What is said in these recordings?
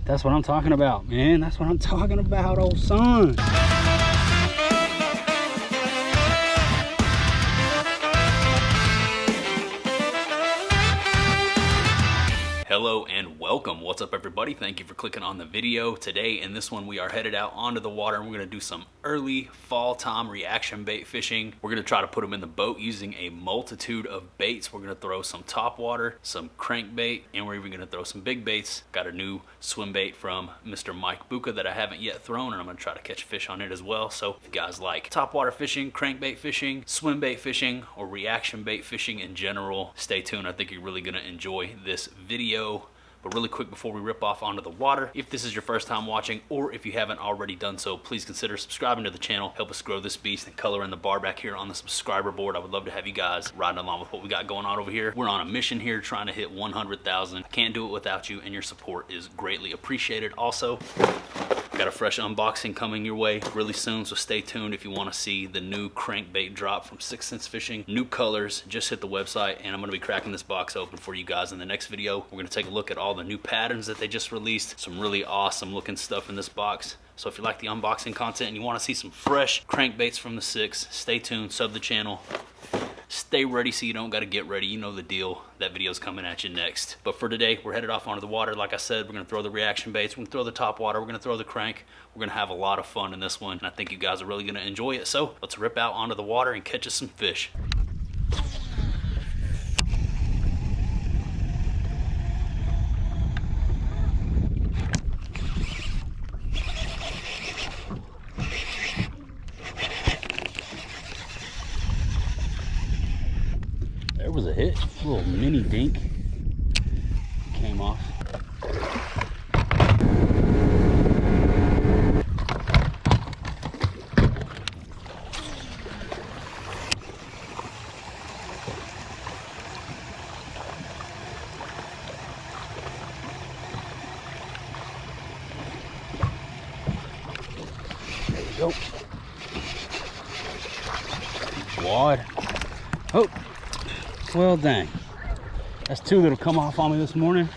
That's what I'm talking about, man. That's what I'm talking about, old son. Hello and welcome. What's up, everybody? Thank you for clicking on the video. Today in this one we are headed out onto the water and we're going to do some early fall time reaction bait fishing. We're going to try to put them in the boat using a multitude of baits. We're going to throw some topwater, some crankbait, and we're even going to throw some big baits. Got a new swim bait from Mr. Mike Bucca that I haven't yet thrown, and I'm going to try to catch fish on it as well. So if you guys like topwater fishing, crankbait fishing, swim bait fishing, or reaction bait fishing in general, stay tuned. I think you're really going to enjoy this video. But really quick before we rip off onto the water, if this is your first time watching or if you haven't already done so, please consider subscribing to the channel. Help us grow this beast and color in the bar back here on the subscriber board. I would love to have you guys riding along with what we got going on over here. We're on a mission here trying to hit 100,000. I can't do it without you, and your support is greatly appreciated. Also, got a fresh unboxing coming your way really soon, so stay tuned if you want to see the new crankbait drop from 6th Sense Fishing. New colors, just hit the website, and I'm going to be cracking this box open for you guys in the next video. We're going to take a look at all the new patterns that they just released. Some really awesome looking stuff in this box. So if you like the unboxing content and you want to see some fresh crankbaits from the 6th, stay tuned, sub the channel. Stay ready so you don't got to get ready. You know the deal. That video's coming at you next. But for today, we're headed off onto the water. Like I said, we're going to throw the reaction baits. We're going to throw the top water. We're going to throw the crank. We're going to have a lot of fun in this one. And I think you guys are really going to enjoy it. So let's rip out onto the water and catch us some fish. There was a hit, a little mini dink came off. There we go. Wad. Oh. Well, dang. That's two that have come off on me this morning.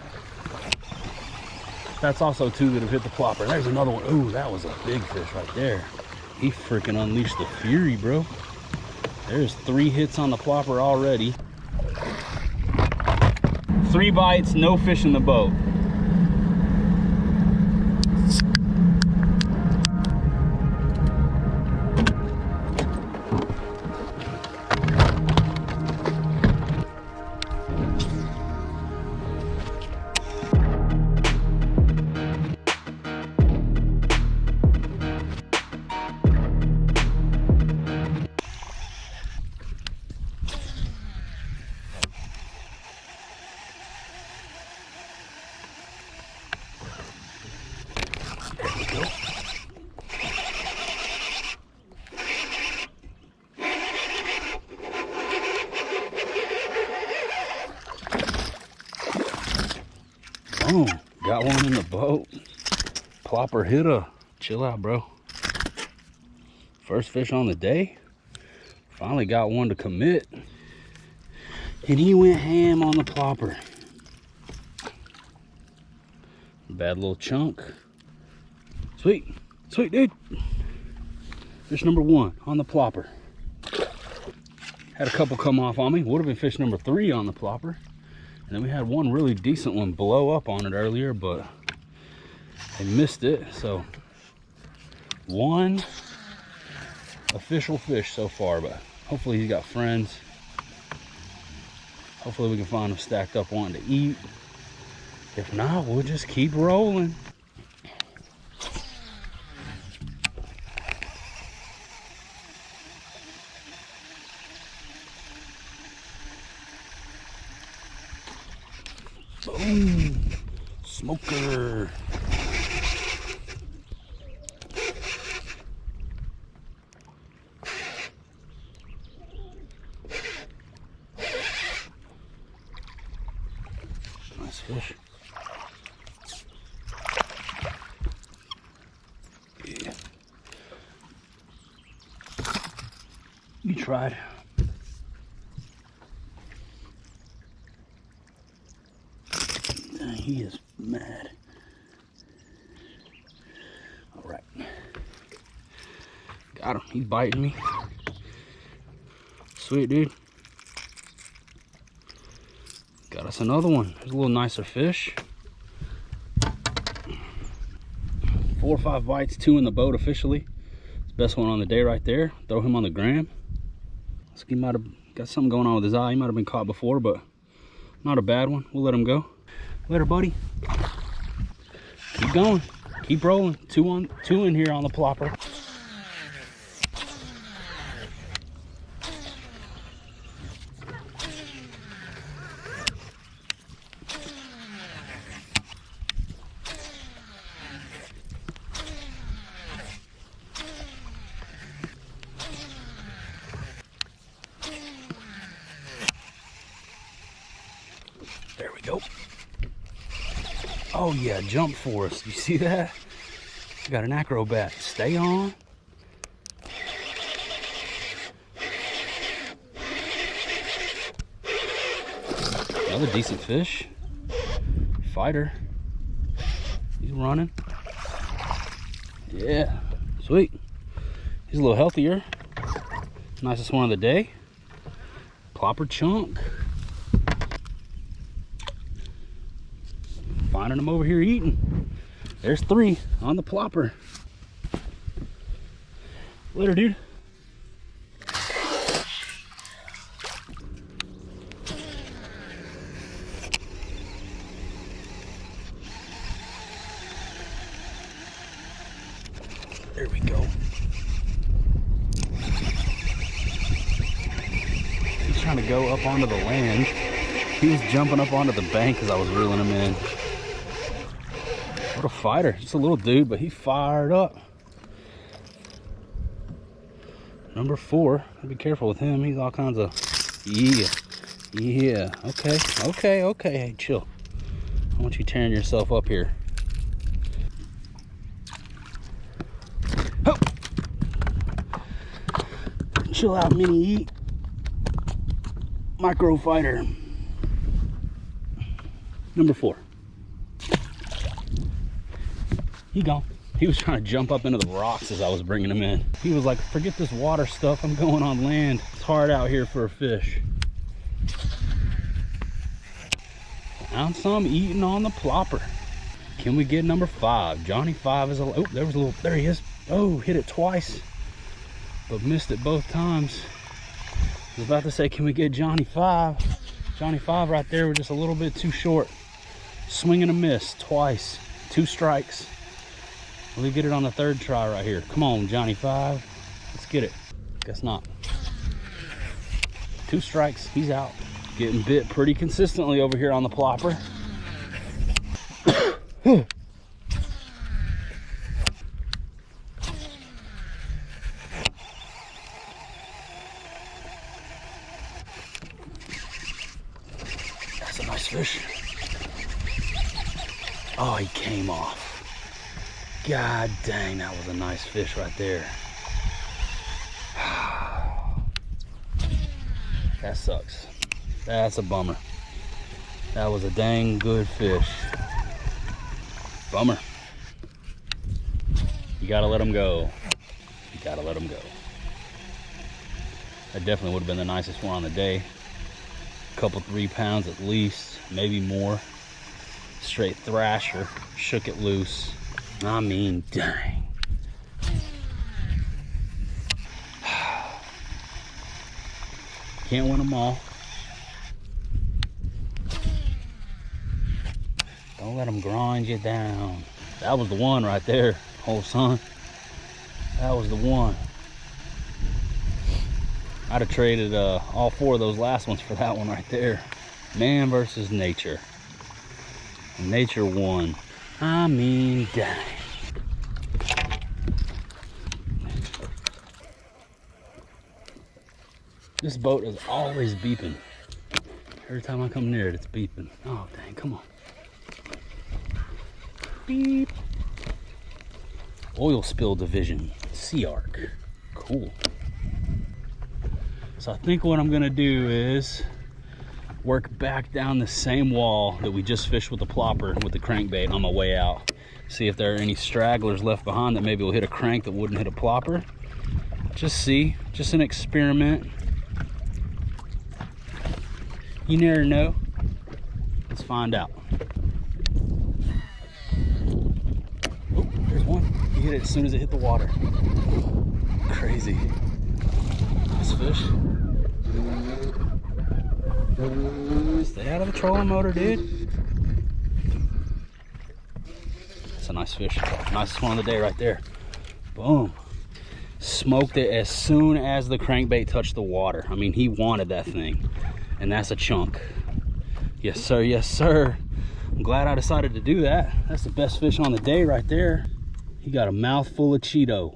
That's also two that have hit the plopper. There's another one. Ooh, that was a big fish right there. He freaking unleashed the fury, bro. There's 3 hits on the plopper already. 3 bites, no fish in the boat. Boom, got one in the boat. Plopper hit a. Chill out, bro. First fish on the day. Finally got one to commit. And he went ham on the plopper. Bad little chunk. Sweet, sweet dude. Fish number 1 on the plopper. Had a couple come off on me. Would have been fish number 3 on the plopper. And then we had one really decent one blow up on it earlier, but they missed it. So 1 official fish so far, but hopefully he's got friends. Hopefully we can find him stacked up wanting to eat. If not, we'll just keep rolling. Boom! Smoker! Nice fish. Yeah. You tried. He is mad. Got him. He's biting me. Sweet, dude. Got us another one. There's a little nicer fish. 4 or 5 bites, 2 in the boat officially. It's the best one on the day right there. Throw him on the gram. He might have got something going on with his eye. He might have been caught before, but not a bad one. We'll let him go. Later, buddy. Keep going. Keep rolling. 2 in here on the plopper. There we go. Oh yeah, jump for us. You see that? Got an acrobat. Stay on. Another decent fish. Fighter. He's running. Yeah, sweet. He's a little healthier. Nicest one of the day. Plopper chunk. Finding them over here eating. There's 3 on the plopper. Later, dude. There we go. He's trying to go up onto the land. He was jumping up onto the bank as I was reeling him in. What a fighter. Just a little dude, but he fired up. Number 4. Be careful with him. He's all kinds of... Yeah. Okay. Hey, chill. I want you tearing yourself up here. Oh. Chill out, mini eat. Micro fighter. Number 4. He gone. He was trying to jump up into the rocks as I was bringing him in. He was like, forget this water stuff. I'm going on land. It's hard out here for a fish. Found some eating on the plopper. Can we get number 5? Johnny 5 is a... Oh, there was a little... There he is. Oh, hit it twice, but missed it both times. I was about to say, can we get Johnny 5? Johnny 5 right there. We're just a little bit too short. Swing and a miss twice. 2 strikes. Will we get it on the 3rd try right here? Come on, Johnny 5. Let's get it. Guess not. 2 strikes. He's out. Getting bit pretty consistently over here on the plopper. That's a nice fish. Oh, he came off. God dang, that was a nice fish right there. That sucks. That's a bummer. That was a dang good fish. Bummer. You gotta let him go. You gotta let him go. That definitely would have been the nicest one on the day. A couple 3 pounds at least, maybe more. Straight thrasher. Shook it loose. I mean, dang. Can't win them all. Don't let them grind you down. That was the one right there, old son. That was the one. I'd have traded all 4 of those last ones for that one right there. Man versus nature. Nature won. I mean, dang. This boat is always beeping. Every time I come near it, it's beeping. Oh, dang, come on. Beep. Oil spill division, Sea Arc. Cool. So I think what I'm gonna do is work back down the same wall that we just fished with the plopper with the crankbait on my way out. See if there are any stragglers left behind that maybe will hit a crank that wouldn't hit a plopper. Just see, just an experiment. You never know. Let's find out. Oh, there's one. He hit it as soon as it hit the water. Crazy. Nice fish. Stay out of the trolling motor, dude. That's a nice fish. Nicest one of the day right there. Boom. Smoked it as soon as the crankbait touched the water. I mean, he wanted that thing. And that's a chunk. Yes, sir. Yes, sir. I'm glad I decided to do that. That's the best fish on the day right there. He got a mouthful of Cheeto.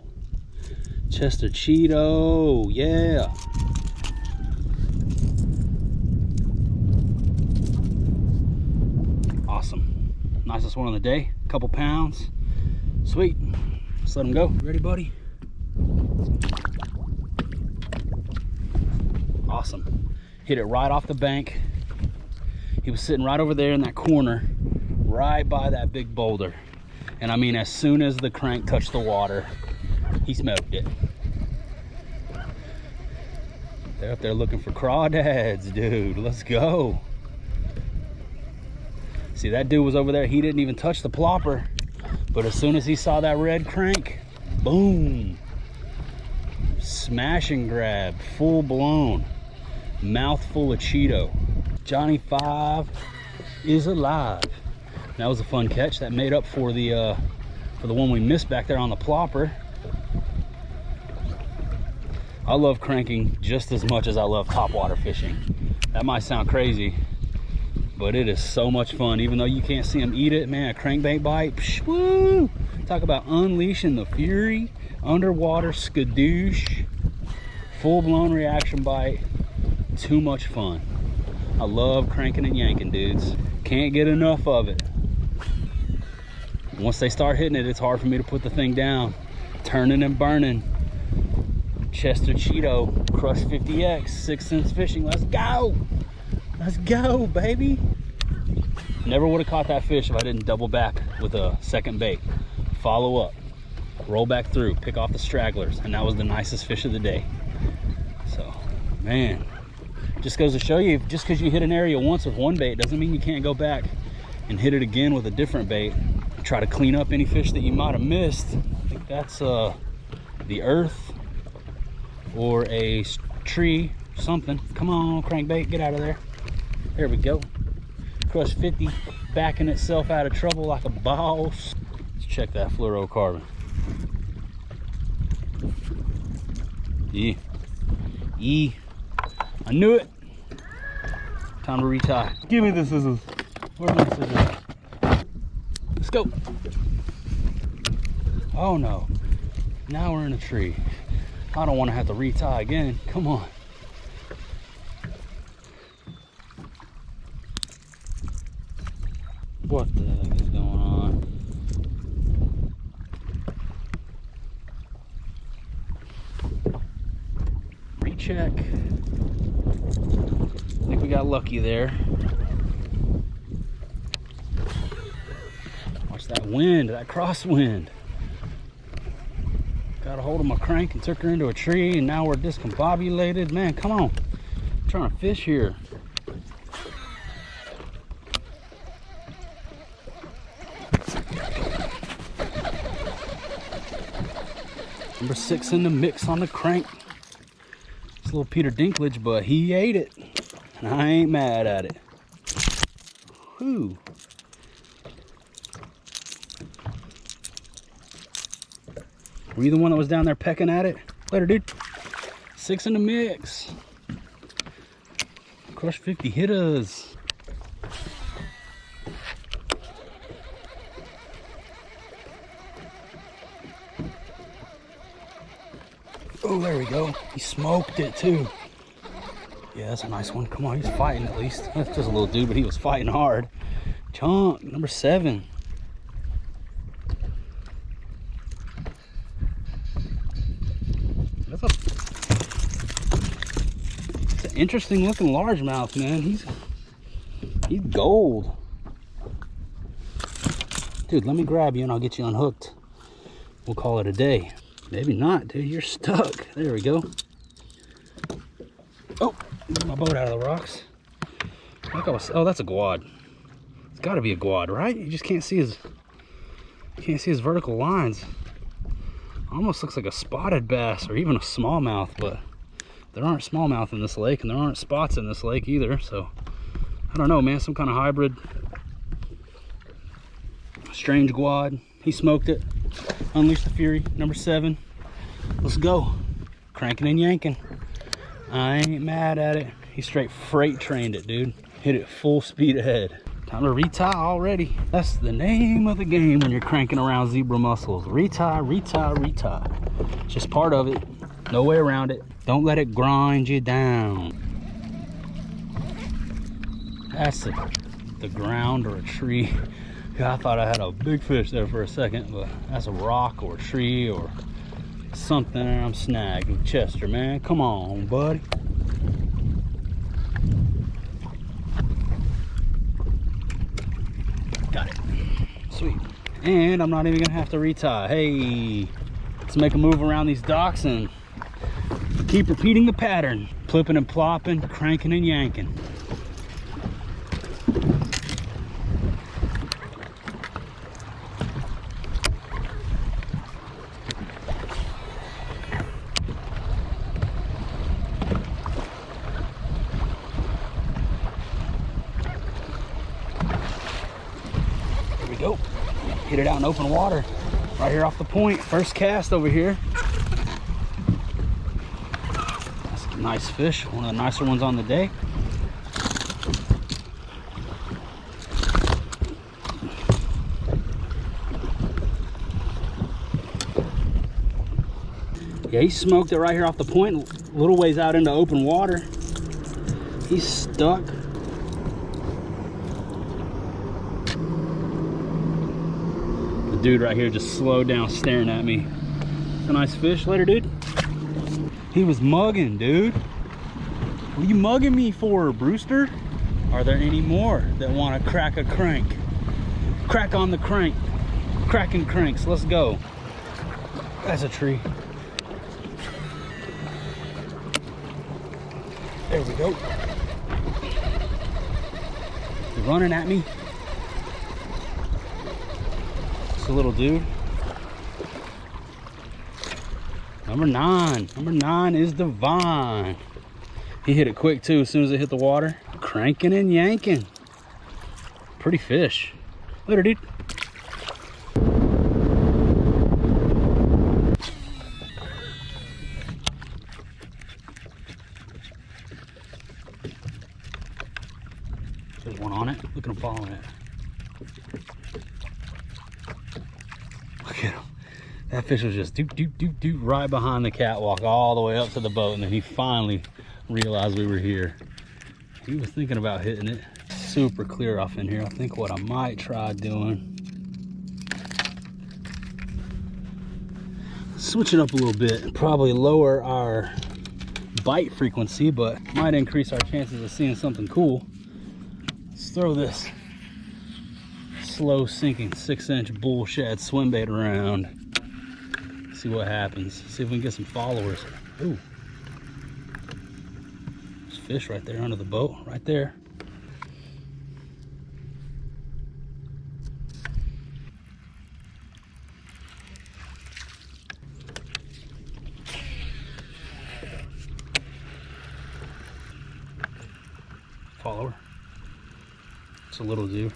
Chester Cheeto. Yeah. Awesome. Nicest one of the day. Couple pounds. Sweet. Let's let him go. Ready, buddy? Awesome. Hit it right off the bank. He was sitting right over there in that corner, right by that big boulder. And I mean, as soon as the crank touched the water, he smoked it. They're up there looking for crawdads, dude. Let's go. See, that dude was over there. He didn't even touch the plopper. But as soon as he saw that red crank, boom. Smash and grab, full blown. Mouthful of Cheeto. Johnny 5 is alive. That was a fun catch. That made up for the one we missed back there on the plopper. I love cranking just as much as I love topwater fishing. That might sound crazy, but it is so much fun. Even though you can't see them eat it, man, a crankbait bite, psh, woo! Talk about unleashing the fury. Underwater skadoosh. Full-blown reaction bite. Too much fun. I love cranking and yanking, dudes. Can't get enough of it. Once they start hitting it, it's hard for me to put the thing down. Turning and burning. Chester Cheeto, Crush 50X, 6 cents fishing. Let's go. Let's go, baby. Never would have caught that fish if I didn't double back with a second bait. Follow up, roll back through, pick off the stragglers, and that was the nicest fish of the day. So, man, just goes to show you, just because you hit an area once with one bait doesn't mean you can't go back and hit it again with a different bait. Try to clean up any fish that you might have missed. I think that's the earth or a tree, something. Come on, crankbait, get out of there. There we go. Crush 50, backing itself out of trouble like a boss. Let's check that fluorocarbon. Yeah. I knew it. Time to retie. Give me the scissors. Where's my scissors? Let's go. Oh no. Now we're in a tree. I don't want to have to retie again. Come on. What the heck is going on? Recheck. I think we got lucky there. Watch that wind, that crosswind. Got a hold of my crank and took her into a tree, and now we're discombobulated. Man, come on. I'm trying to fish here. Number 6 in the mix on the crank. It's a little Peter Dinklage, but he ate it. And I ain't mad at it. Whew. Were you the one that was down there pecking at it? Later, dude. 6 in the mix. Crush 50 hit us. Oh, there we go. He smoked it too. Yeah, that's a nice one. Come on, he's fighting at least. That's just a little dude, but he was fighting hard. Chunk, number 7. It's an interesting looking largemouth, man. He's gold. Dude, let me grab you and I'll get you unhooked. We'll call it a day. Maybe not, dude. You're stuck. There we go. Oh, get my boat out of the rocks. Like I was, oh, that's a guad. It's got to be a guad, right? You just can't see his vertical lines. Almost looks like a spotted bass or even a smallmouth, but there aren't smallmouth in this lake, and there aren't spots in this lake either. So I don't know, man. Some kind of hybrid. Strange guad. He smoked it. Unleash the Fury, number 7. Let's go. Cranking and yanking. I ain't mad at it. He straight freight trained it, dude. Hit it full speed ahead. Time to retie already. That's the name of the game when you're cranking around zebra mussels. Retie, retie, retie. It's just part of it. No way around it. Don't let it grind you down. That's the ground or a tree. Yeah, I thought I had a big fish there for a second, but that's a rock or a tree or something I'm snagged. Chester, man, come on, buddy. Got it. Sweet. And I'm not even gonna have to retie. Hey, let's make a move around these docks and keep repeating the pattern. Plipping and plopping, cranking and yanking. Go. Get it out in open water right here off the point. First cast over here. That's a nice fish, one of the nicer ones on the day. Yeah, he smoked it right here off the point, a little ways out into open water. He's stuck. Dude right here just slowed down staring at me. It's a nice fish. Later, dude. He was mugging, dude. What are you mugging me for, Brewster? Are there any more that want to crack a crank? Crack on the crank. Cracking cranks. Let's go. That's a tree. There we go. He's running at me. A little dude. Number 9. Number 9 is Divine. He hit it quick too as soon as it hit the water. Cranking and yanking. Pretty fish. Later, dude. There's one on it. Look at him following it. Look at him. That fish was just doop, doop, doop, doop right behind the catwalk all the way up to the boat, and then he finally realized we were here. He was thinking about hitting it. Super clear off in here. I think what I might try doing, switch it up a little bit, probably lower our bite frequency, but might increase our chances of seeing something cool. Let's throw this slow sinking 6-inch BullShad Swimbait around. See what happens. See if we can get some followers. Ooh. There's fish right there under the boat, right there. Follower. It's a little dude.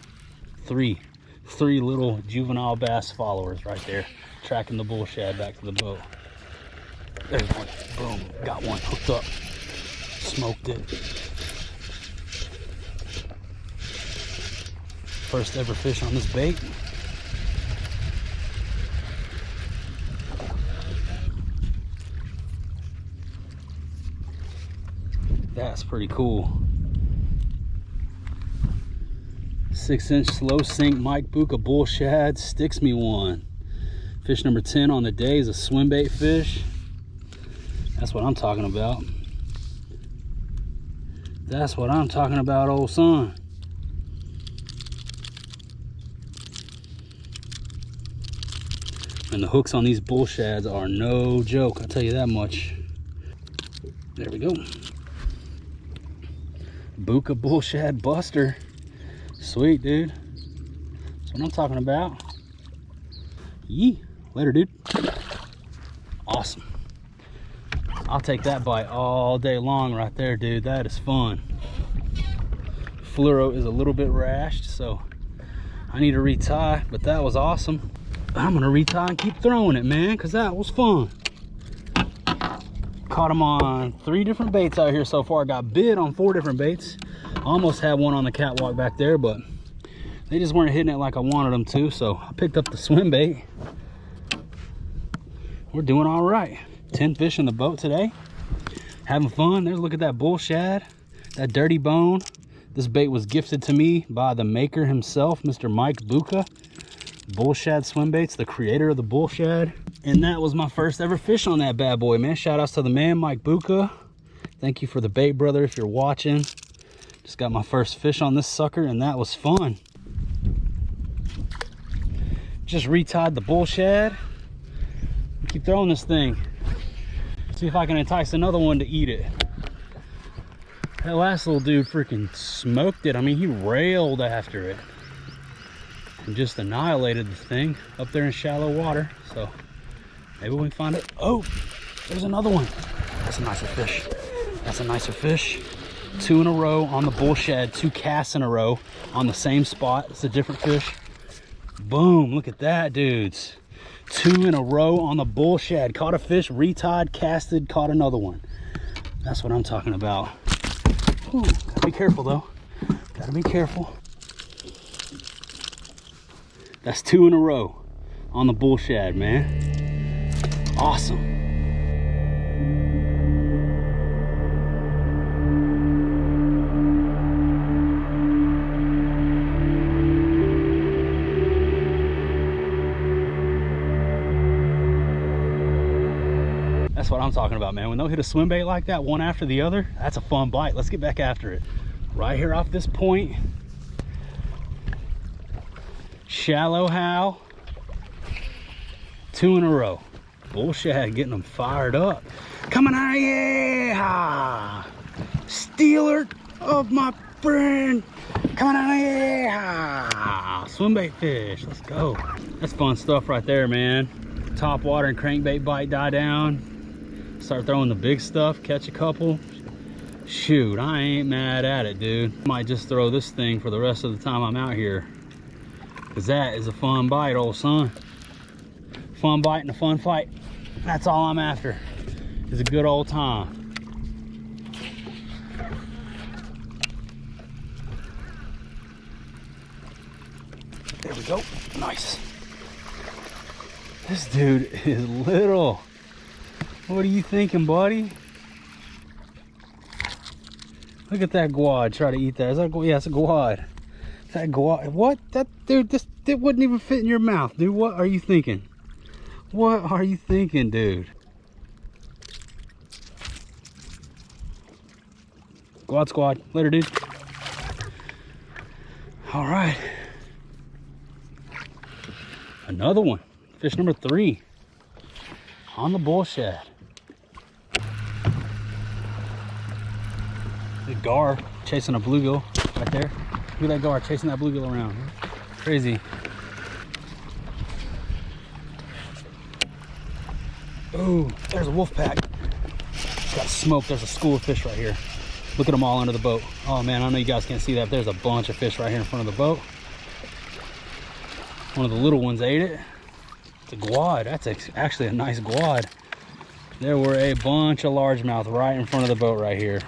Three little juvenile bass followers right there, tracking the BullShad back to the boat. There's one. Boom. Got one hooked up. Smoked it. First ever fish on this bait. That's pretty cool. 6-inch slow sink Bucca BullShad sticks me one. Fish number 10 on the day is a Swimbait fish. That's what I'm talking about. That's what I'm talking about, old son. And the hooks on these bullshads are no joke, I'll tell you that much. There we go. Bucca BullShad Buster. Sweet, dude. That's what I'm talking about. Yee. Later, dude. Awesome. I'll take that bite all day long right there, dude. That is fun. Fluoro is a little bit rashed, so I need to retie, but that was awesome. I'm gonna retie and keep throwing it, man, because that was fun. Caught them on 3 different baits out here so far. Got bit on 4 different baits. Almost had one on the catwalk back there, but they just weren't hitting it like I wanted them to, so I picked up the swim bait. We're doing all right. 10 fish in the boat today. Having fun. There's, look at that bullshad, that dirty bone. This bait was gifted to me by the maker himself, Mr. Mike Bucca BullShad Swimbaits, the creator of the bullshad. And that was my first ever fish on that bad boy, man. Shout outs to the man, Mike Bucca. Thank you for the bait, brother, if you're watching. Just got my first fish on this sucker, and that was fun. Just retied the bullshad. Keep throwing this thing. See if I can entice another one to eat it. That last little dude freaking smoked it. I mean, he railed after it and just annihilated the thing up there in shallow water. So maybe we can find it. Oh, there's another one. That's a nicer fish. That's a nicer fish. 2 in a row on the bullshad. 2 casts in a row on the same spot. It's a different fish. Boom, look at that, dudes. 2 in a row on the bullshad. Caught a fish, retied, casted, caught another one. That's what I'm talking about. Ooh, gotta be careful though. Gotta be careful. That's 2 in a row on the bullshad, man. Awesome. That's what I'm talking about, man. When they'll hit a swim bait like that, one after the other, that's a fun bite. Let's get back after it. Right here off this point. Shallow Hal. 2 in a row. Bullshad getting them fired up. Coming out of here. Stealer of my friend. Coming out of here. Swim bait fish. Let's go. That's fun stuff right there, man. Topwater and crankbait bite die down. Start throwing the big stuff, catch a couple. Shoot, I ain't mad at it, dude. Might just throw this thing for the rest of the time I'm out here, because that is a fun bite, old son. Fun bite and a fun fight. That's all I'm after, is a good old time. There we go. Nice. This dude is little. What are you thinking, buddy? Look at that guad. Try to eat that. Is that a, yeah, it's a guad. That guad. What? That dude, that wouldn't even fit in your mouth, dude. What are you thinking? What are you thinking, dude? Guad squad. Later, dude. All right. Another one. Fish number 3 on the bullshad. The gar chasing a bluegill right there. Look at that gar chasing that bluegill around. Crazy. Oh, there's a wolf pack. Got smoked. There's a school of fish right here. Look at them all under the boat. Oh man, I know you guys can't see that. There's a bunch of fish right here in front of the boat. One of the little ones ate it. It's a guad. That's actually a nice guad. There were a bunch of largemouth right in front of the boat right here.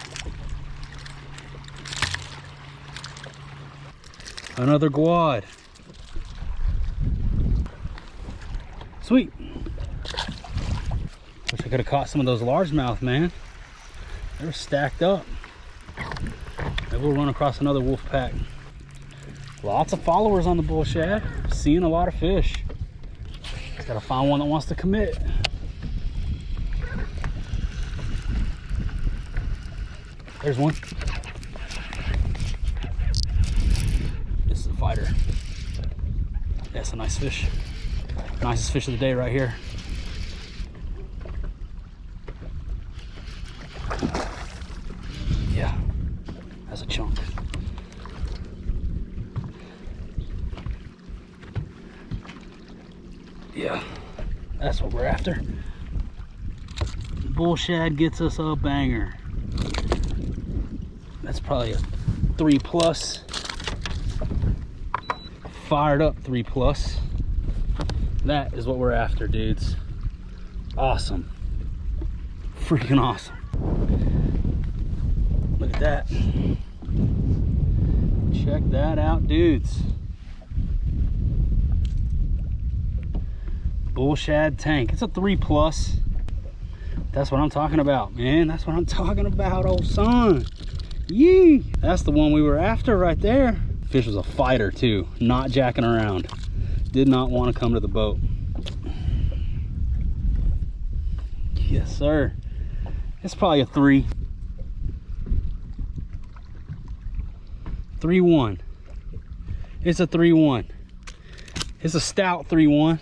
Another guad. Sweet. Wish I could have caught some of those largemouth, man. They were stacked up. Maybe we'll run across another wolf pack. Lots of followers on the bullshad. Seeing a lot of fish. Just gotta find one that wants to commit. There's one. This is a fighter. That's a nice fish. Nicest fish of the day right here. Yeah, that's a chunk. Yeah, that's what we're after. BullShad gets us a banger. That's probably a 3+. Fired up 3+. That is what we're after, dudes. Awesome. Freaking awesome. Look at that. Check that out, dudes. BullShad tank. It's a 3+. That's what I'm talking about, man. That's what I'm talking about, old son. Yee! That's the one we were after right there. Fish was a fighter too, not jacking around. Did not want to come to the boat. Yes, sir. It's probably a 3. 3-1. It's a 3-1. It's a stout 3-1.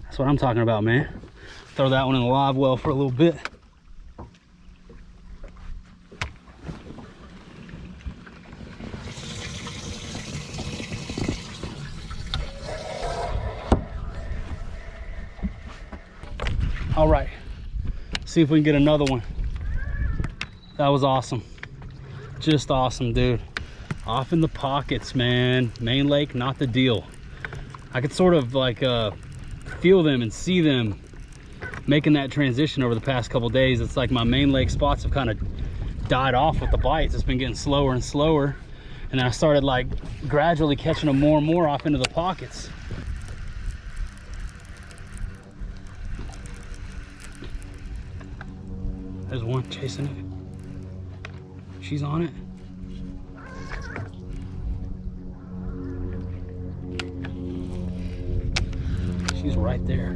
That's what I'm talking about, man. Throw that one in the live well for a little bit. All right, see if we can get another one. That was awesome. Just awesome, dude. Off in the pockets, man. Main lake, not the deal. I could sort of like feel them and see them making that transition over the past couple days. It's like my main lake spots have kind of died off with the bites. It's been getting slower and slower. And then I started like gradually catching them more and more off into the pockets. There's one chasing it. She's on it. She's right there.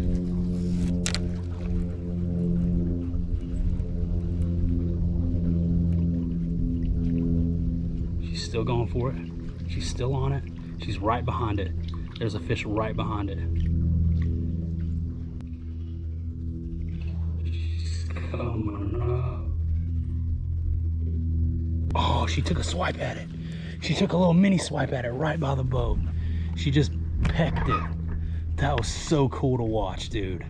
She's still going for it. She's still on it. She's right behind it. There's a fish right behind it. She's coming up. Oh, she took a swipe at it. She took a little mini swipe at it right by the boat. She just pecked it. That was so cool to watch, dude.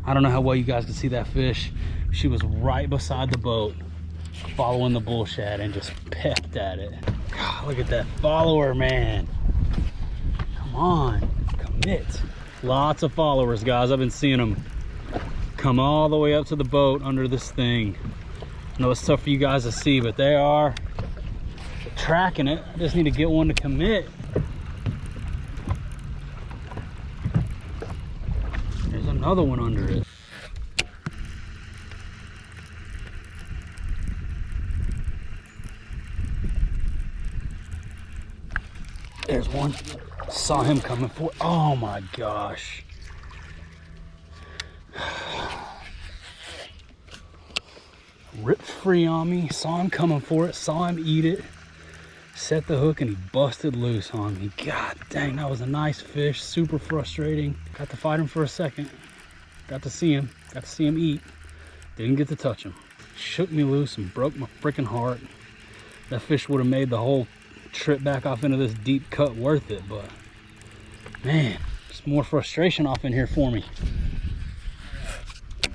I don't know how well you guys can see that fish. She was right beside the boat, following the BullShad, and just pecked at it. God, look at that follower, man. Come on, commit. Lots of followers, guys. I've been seeing them come all the way up to the boat under this thing. I know it's tough for you guys to see, but they are tracking it. I just need to get one to commit. There's another one under it. There's one. Saw him coming for it. Oh my gosh. Ripped free on me. Saw him coming for it. Saw him eat it. Set the hook and he busted loose on me. God dang, that was a nice fish. Super frustrating. Got to fight him for a second. Got to see him. Got to see him eat. Didn't get to touch him. Shook me loose and broke my freaking heart. That fish would have made the whole trip back off into this deep cut worth it, but man, there's more frustration off in here for me.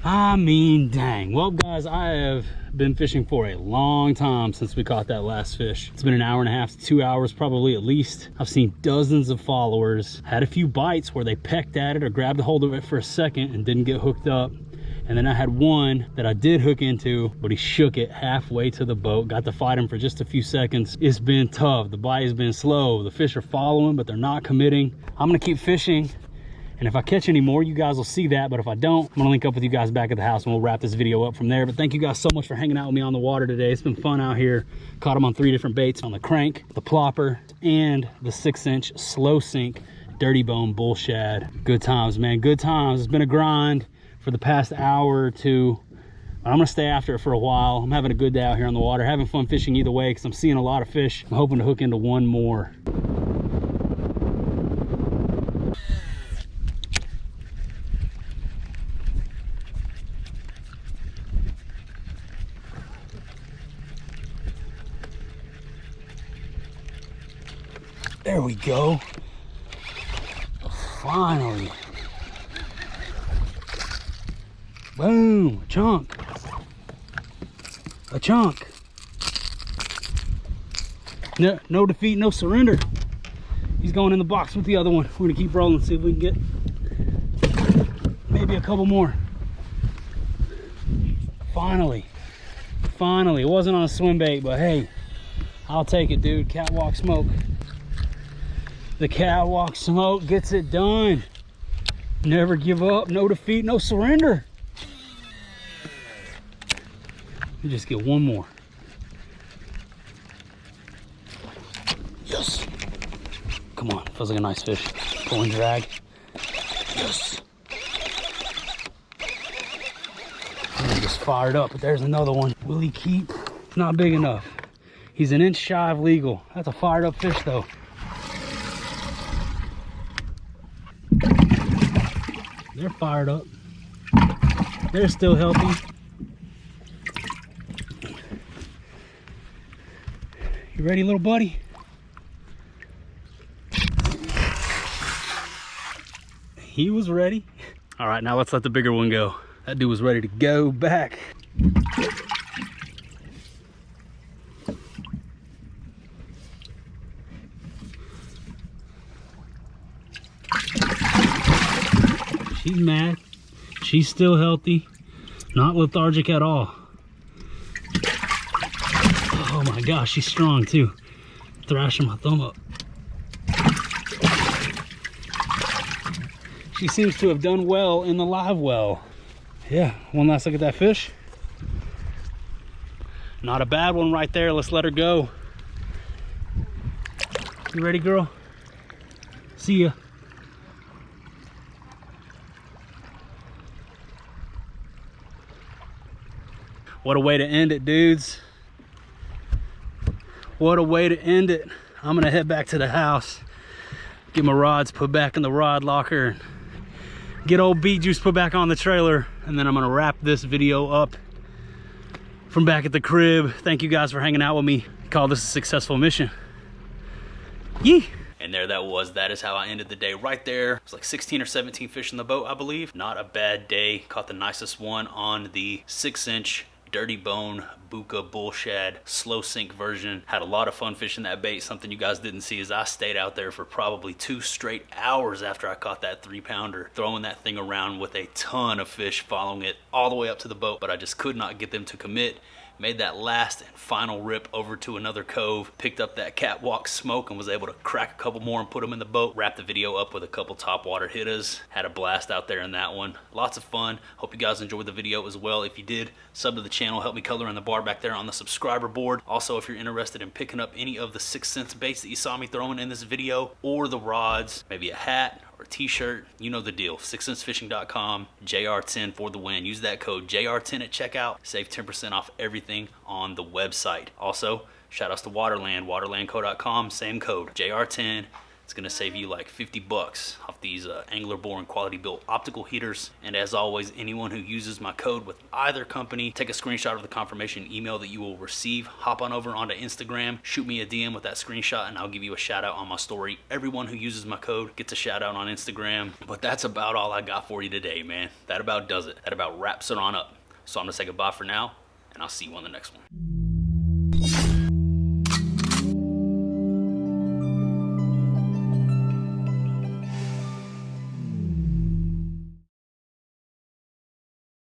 I mean, dang. Well, guys, I have been fishing for a long time since we caught that last fish. It's been an hour and a half to 2 hours, probably at least. I've seen dozens of followers. Had a few bites where they pecked at it or grabbed a hold of it for a second and didn't get hooked up. And then I had one that I did hook into, but he shook it halfway to the boat. Got to fight him for just a few seconds. It's been tough. The bite has been slow. The fish are following, but they're not committing. I'm gonna keep fishing. And if I catch any more, you guys will see that. But if I don't, I'm gonna link up with you guys back at the house and we'll wrap this video up from there. But thank you guys so much for hanging out with me on the water today. It's been fun out here. Caught them on 3 different baits, on the crank, the plopper, and the 6-inch slow sink dirty bone BullShad. Good times, man, good times. It's been a grind for the past hour or two. I'm gonna stay after it for a while. I'm having a good day out here on the water, having fun fishing either way because I'm seeing a lot of fish. I'm hoping to hook into one more. There we go. Finally. Boom, a chunk. A chunk. No, no defeat, no surrender. He's going in the box with the other one. We're gonna keep rolling, see if we can get maybe a couple more. Finally. Finally, it wasn't on a swim bait, but hey, I'll take it, dude. Catwalk smoke. The catwalk smoke gets it done. Never give up, no defeat, no surrender. We just get one more. Yes. Come on, feels like a nice fish. Pull and drag. Yes. I'm just fired up, but there's another one. Will he keep? Not big enough. He's an inch shy of legal. That's a fired up fish though. They're fired up. They're still healthy. You ready, little buddy? He was ready. All right, now let's let the bigger one go. That dude was ready to go back. She's mad. She's still healthy. Not lethargic at all. Oh my gosh, she's strong too. Thrashing my thumb up. She seems to have done well in the live well. Yeah, one last look at that fish. Not a bad one right there. Let's let her go. You ready, girl? See ya. What a way to end it, dudes. What a way to end it. I'm gonna head back to the house, get my rods put back in the rod locker, and get old Beet Juice put back on the trailer, and then I'm gonna wrap this video up from back at the crib. Thank you guys for hanging out with me. Call this a successful mission. Yee! And there that was. That is how I ended the day right there. It was like 16 or 17 fish in the boat, I believe. Not a bad day. Caught the nicest one on the 6-inch dirty bone Bucca BullShad slow sink version. Had a lot of fun fishing that bait. Something you guys didn't see is I stayed out there for probably 2 straight hours after I caught that 3-pounder, throwing that thing around with a ton of fish following it all the way up to the boat, but I just could not get them to commit. Made that last and final rip over to another cove, picked up that catwalk smoke and was able to crack a couple more and put them in the boat. Wrapped the video up with a couple topwater hitters. Had a blast out there in that one. Lots of fun. Hope you guys enjoyed the video as well. If you did, sub to the channel, help me color in the bar back there on the subscriber board. Also, if you're interested in picking up any of the 6th Sense baits that you saw me throwing in this video, or the rods, maybe a hat or a t-shirt, you know the deal. 6thsensefishing.com, JR10 for the win. Use that code JR10 at checkout. Save 10% off everything on the website. Also, shout outs to Waterland, waterlandco.com, same code, JR10. It's gonna save you like 50 bucks off these Angler Born quality built optical heaters. And as always, anyone who uses my code with either company, take a screenshot of the confirmation email that you will receive. Hop on over onto Instagram, shoot me a DM with that screenshot, and I'll give you a shout out on my story. Everyone who uses my code gets a shout out on Instagram. But that's about all I got for you today, man. That about does it. That about wraps it on up. So I'm gonna say goodbye for now, and I'll see you on the next one.